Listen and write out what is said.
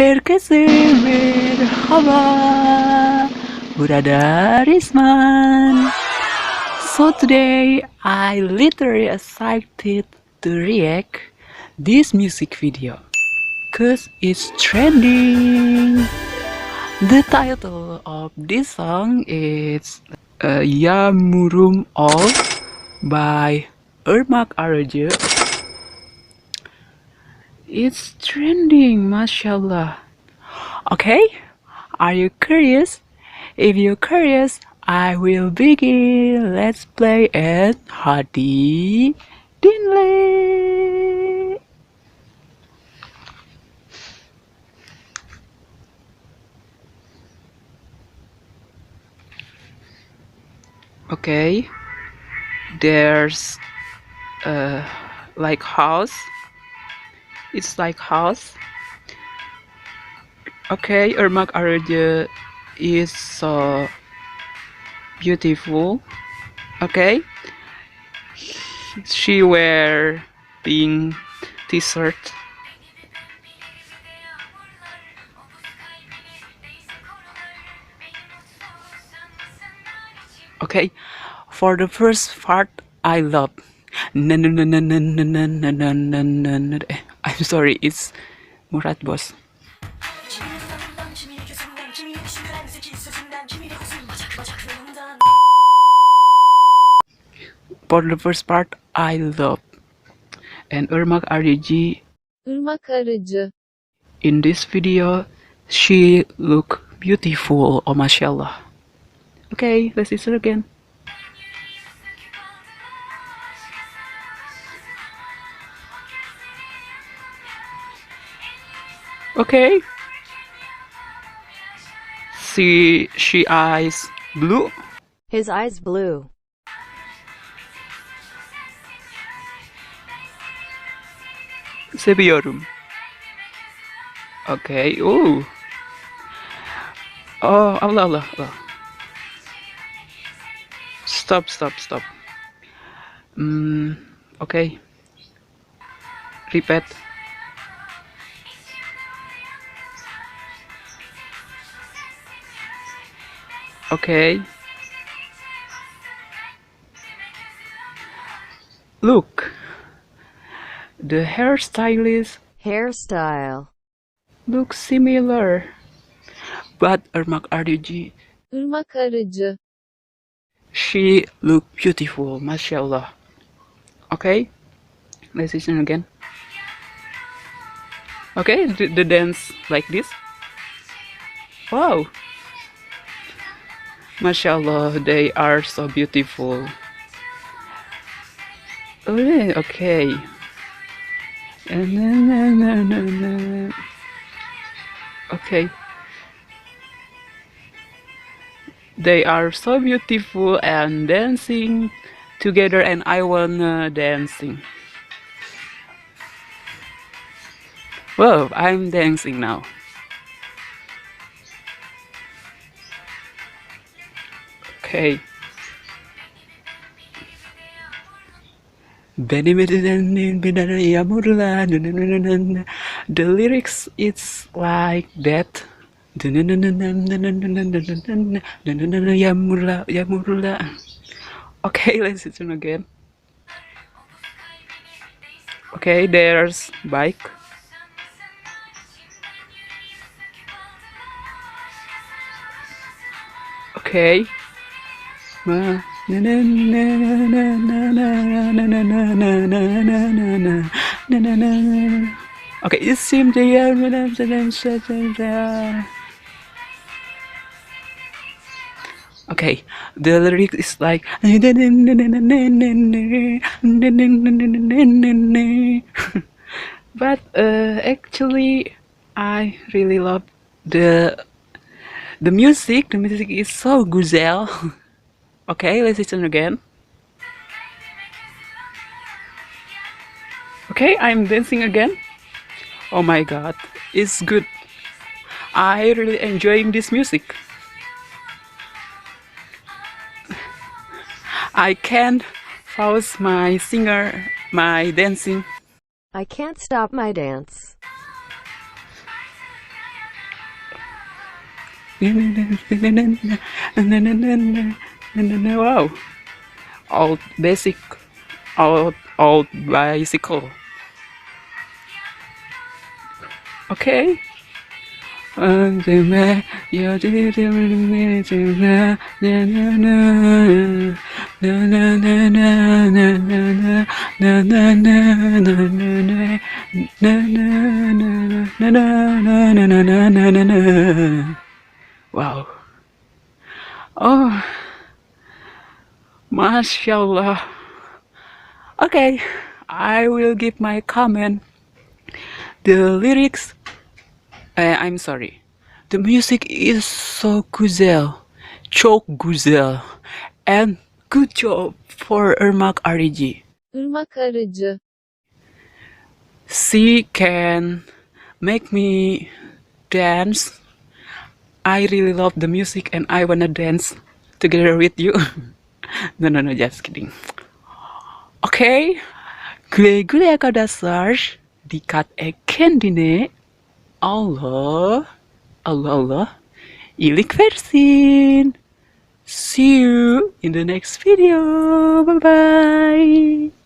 Herkese merhaba, burada Rizman. So today I literally excited to react this music video cause it's trending. The title of this song is Yağmurum Ol by Irmak Arıcı. It's trending, mashallah. Okay, are you curious? If you're curious, I will begin. Let's play it. Hadi dinle. Okay, there's like house. It's like house. Okay, Irmak Arıcı is so beautiful. Okay, she wear pink t-shirt. Okay, for the first part, I love. I'm sorry, it's Murat Boss. For the first part, I love. And Irmak Arıcı, in this video, she look beautiful. Oh, mashallah. Okay, let's listen again. Okay. She eyes blue. His eyes blue. Seviyorum. Okay. Ooh. Oh, Allah Allah. Allah. Stop. Okay. Repeat. Okay. Look. The hairstylist Hairstyle. looks similar. But Irmak Arıcı, she look beautiful, mashallah. Okay, let's listen again. Okay, the dance like this. Wow, mashallah, they are so beautiful. Okay. Okay. They are so beautiful and dancing together, and I wanna dancing. Whoa, I'm dancing now. Okay. The lyrics it's like that. Okay, let's listen again. Okay, there's bike. Okay. Okay, it seems okay, the lyric is like but actually I really love the music. The music is so güzel. Okay, let's listen again. Okay, I'm dancing again. Oh my god, it's good. I really enjoying this music. I can't pause my dancing. I can't stop my dance. Wow. Old basic. Old bicycle. Okay. Wow. Oh, mashallah. Okay, I will give my comment. The lyrics, I'm sorry. The music is so güzel, çok güzel, and good job for Irmak Arıcı. Irmak Arıcı. She can make me dance. I really love the music and I wanna dance together with you. No, just kidding. Okay. Güle güle arkadaşlar. Dikkat et kendine. Allah. Allah. İyilik versin. See you in the next video. Bye bye.